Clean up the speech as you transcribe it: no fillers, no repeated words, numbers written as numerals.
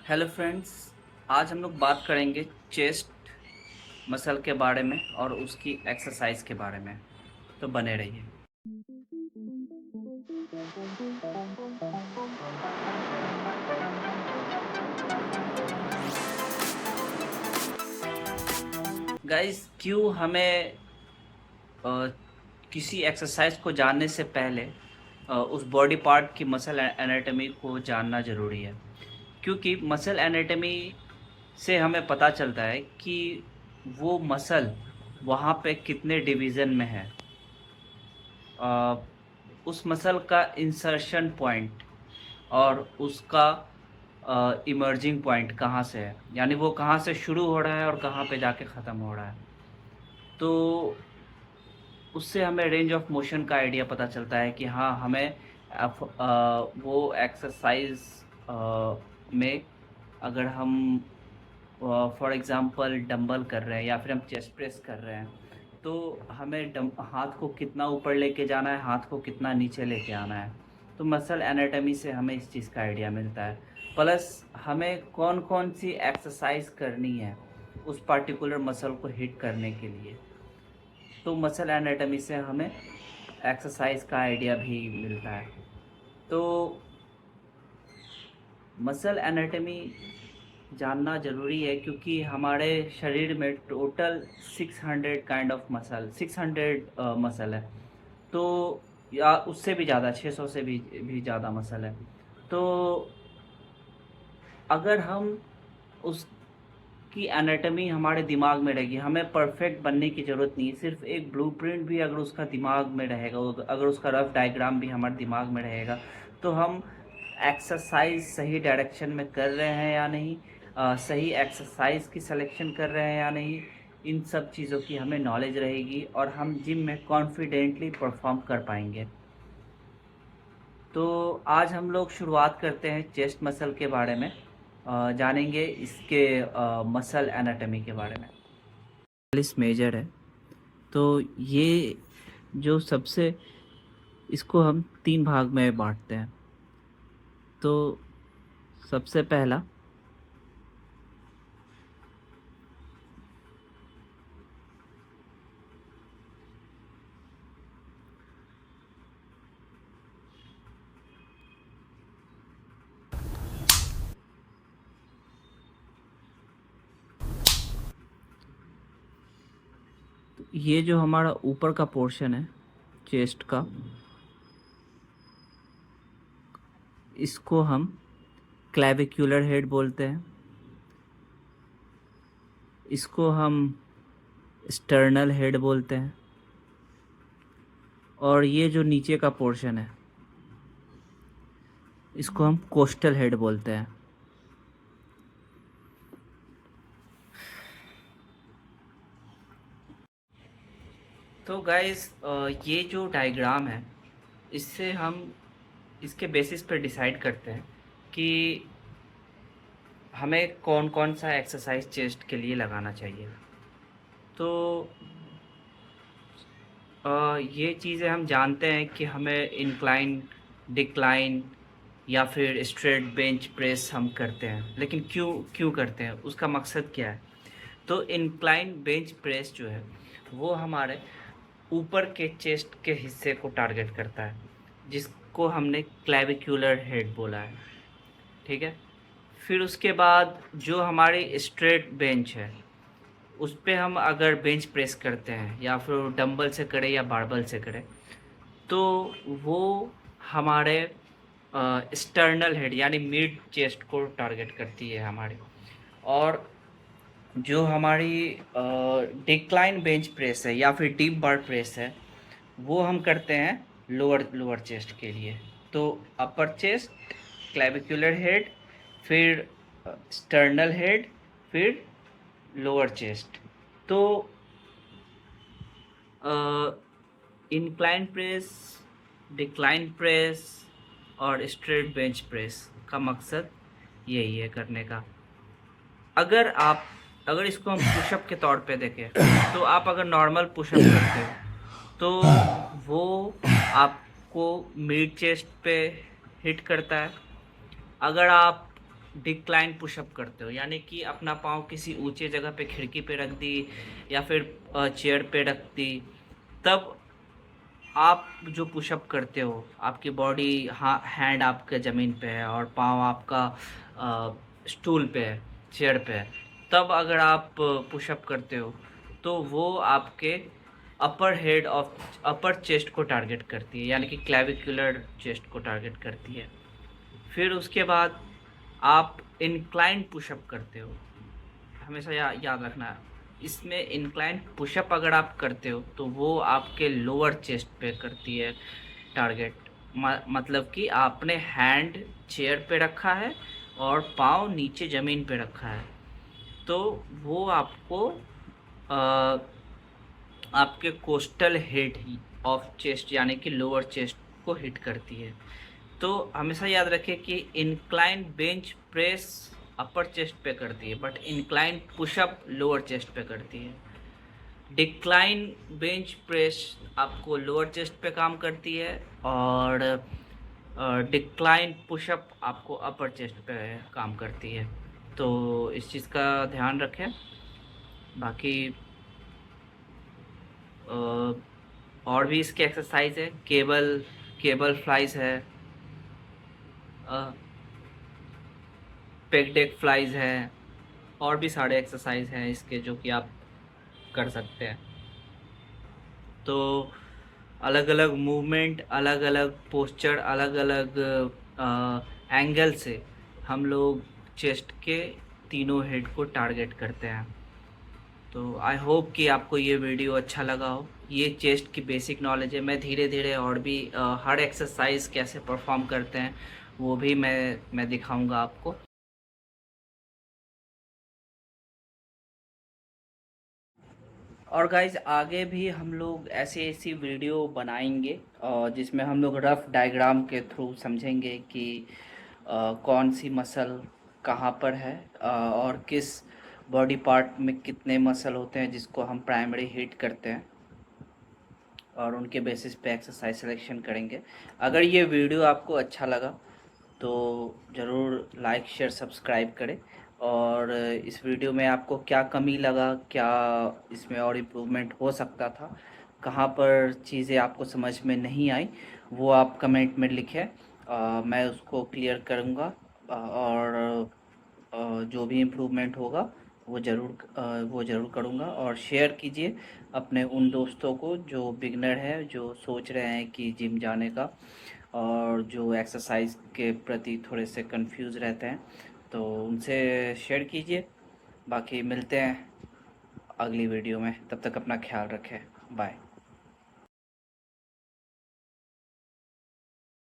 Hello friends. आज हम लोग बात करेंगे चेस्ट मसल के बारे में और उसकी एक्सरसाइज के बारे में। तो बने रहिए। गाइस, क्यों हमें अ, किसी एक्सरसाइज को जानने से पहले उस बॉडी पार्ट की मसल एनाटॉमी को जानना ज़रूरी है। क्योंकि मसल एनाटॉमी से हमें पता चलता है कि वो मसल वहाँ पे कितने डिवीज़न में है। अ, उस मसल का इंसर्शन पॉइंट और उसका इमर्जिंग पॉइंट कहाँ से है, यानी वो कहाँ से शुरू हो रहा है और कहाँ पे जाके ख़त्म हो रहा है। तो उससे हमें रेंज ऑफ मोशन का आइडिया पता चलता है कि हाँ, हमें वो एक्सरसाइज में अगर हम फॉर एग्ज़ाम्पल डंबल कर रहे हैं या फिर हम चेस्ट प्रेस कर रहे हैं, तो हमें हाथ को कितना ऊपर लेके जाना है, हाथ को कितना नीचे लेके आना है। तो मसल एनाटॉमी से हमें इस चीज़ का आइडिया मिलता है। प्लस हमें कौन कौन सी एक्सरसाइज करनी है उस पार्टिकुलर मसल को हिट करने के लिए। तो मसल एनाटॉमी से हमें एक्सरसाइज का आइडिया भी मिलता है। तो मसल एनाटॉमी जानना ज़रूरी है क्योंकि हमारे शरीर में total 600 kind of muscle 600 muscle है। तो या उससे भी ज़्यादा 600 से भी ज़्यादा मसल है। तो अगर हम उसकी एनाटॉमी हमारे दिमाग में रहेगी, हमें परफेक्ट बनने की ज़रूरत नहीं है। सिर्फ एक ब्लूप्रिंट भी अगर उसका दिमाग में रहेगा, अगर उसका रफ डायग्राम भी हमारे दिमाग में रहेगा, तो हम एक्सरसाइज सही डायरेक्शन में कर रहे हैं या नहीं, सही एक्सरसाइज की सिलेक्शन कर रहे हैं या नहीं, इन सब चीज़ों की हमें नॉलेज रहेगी और हम जिम में कॉन्फिडेंटली परफॉर्म कर पाएंगे। तो आज हम लोग शुरुआत करते हैं चेस्ट मसल के बारे में, जानेंगे इसके मसल एनाटॉमी के बारे में। इस मेजर है। तो ये जो सबसे इसको हम 3 भाग में बांटते हैं। तो सबसे पहला ये जो हमारा ऊपर का पोर्शन है चेस्ट का, इसको हम क्लैविक्युलर हेड बोलते हैं। इसको हम स्टर्नल हेड बोलते हैं। और ये जो नीचे का पोर्शन है, इसको हम कोस्टल हेड बोलते हैं। तो गाइस, ये जो डायग्राम है, इससे हम इसके बेसिस पर डिसाइड करते हैं कि हमें कौन कौन सा एक्सरसाइज चेस्ट के लिए लगाना चाहिए। तो ये चीज़ें हम जानते हैं कि हमें इंक्लाइन, डिक्लाइन या फिर स्ट्रेट बेंच प्रेस हम करते हैं, लेकिन क्यों क्यों करते हैं, उसका मकसद क्या है। तो इंक्लाइन बेंच प्रेस जो है, वो हमारे ऊपर के चेस्ट के हिस्से को टारगेट करता है, जिसको हमने क्लैविक्युलर हेड बोला है। ठीक है। फिर उसके बाद जो हमारी स्ट्रेट बेंच है, उस पे हम अगर बेंच प्रेस करते हैं या फिर डंबल से करें या बारबल से करें, तो वो हमारे स्टर्नल हेड यानी मिड चेस्ट को टारगेट करती है हमारी। और जो हमारी डिक्लाइन बेंच प्रेस है या फिर डीप बार प्रेस है, वो हम करते हैं लोअर लोअर चेस्ट के लिए। तो अपर चेस्ट, क्लैविक्युलर हेड, फिर स्टर्नल हेड, फिर लोअर चेस्ट। तो इंक्लाइन प्रेस, डिक्लाइन प्रेस और स्ट्रेट बेंच प्रेस का मकसद यही है करने का। अगर इसको हम पुशअप के तौर पे देखें, तो आप अगर नॉर्मल पुशअप करते हो, तो वो आपको मिड चेस्ट पे हिट करता है। अगर आप डिक्लाइन पुशअप करते हो, यानी कि अपना पाँव किसी ऊंचे जगह पे खिड़की पे रख दी या फिर चेयर पे रख दी, तब आप जो पुशअप करते हो आपकी बॉडी, हाँ, हैंड आपके ज़मीन पे है और पाँव आपका स्टूल पे है, चेयर पे है, तब अगर आप पुशअप करते हो तो वो आपके अपर हेड ऑफ अपर चेस्ट को टारगेट करती है, यानी कि क्लेविकुलर चेस्ट को टारगेट करती है। फिर उसके बाद आप इंक्लाइन पुशअप करते हो। हमेशा याद रखना, इसमें इंक्लाइन पुशअप अगर आप करते हो तो वो आपके लोअर चेस्ट पे करती है टारगेट। मतलब कि आपने हैंड चेयर पे रखा है और पाँव नीचे ज़मीन पे रखा है, तो वो आपको अ, आपके कोस्टल हेड ऑफ चेस्ट यानी कि लोअर चेस्ट को हिट करती है। तो हमेशा याद रखें कि incline bench press upper chest पे करती है, but incline pushup lower chest पे करती है। डिक्लाइन बेंच प्रेस आपको लोअर चेस्ट पे काम करती है और डिक्लाइन पुशअप आपको अपर चेस्ट पे काम करती है। तो इस चीज़ का ध्यान रखें। बाकी और भी इसके एक्सरसाइज है, केबल केबल फ्लाइज है, पेग डेक फ्लाइज है, और भी सारे एक्सरसाइज हैं इसके जो कि आप कर सकते हैं। तो अलग अलग मूवमेंट, अलग अलग पोस्चर, अलग अलग एंगल से हम लोग चेस्ट के तीनों हेड को टारगेट करते हैं। तो आई होप कि आपको ये वीडियो अच्छा लगा हो। ये चेस्ट की बेसिक नॉलेज है। मैं धीरे धीरे और भी हर एक्सरसाइज कैसे परफॉर्म करते हैं वो भी मैं दिखाऊंगा आपको। और गाइज आगे भी हम लोग ऐसी वीडियो बनाएंगे जिसमें हम लोग रफ डायग्राम के थ्रू समझेंगे कि कौन सी मसल कहाँ पर है, और किस बॉडी पार्ट में कितने मसल होते हैं जिसको हम प्राइमरी हिट करते हैं, और उनके बेसिस पे एक्सरसाइज सिलेक्शन करेंगे। अगर ये वीडियो आपको अच्छा लगा तो ज़रूर लाइक शेयर सब्सक्राइब करें। और इस वीडियो में आपको क्या कमी लगा, क्या इसमें और इम्प्रूवमेंट हो सकता था, कहाँ पर चीज़ें आपको समझ में नहीं आई, वो आप कमेंट में लिखें। मैं उसको क्लियर करूँगा। और जो भी इम्प्रूवमेंट होगा वो ज़रूर करूँगा। और शेयर कीजिए अपने उन दोस्तों को जो बिगनर है, जो सोच रहे हैं कि जिम जाने का, और जो एक्सरसाइज के प्रति थोड़े से कंफ्यूज रहते हैं, तो उनसे शेयर कीजिए। बाकी मिलते हैं अगली वीडियो में, तब तक अपना ख्याल रखें। बाय।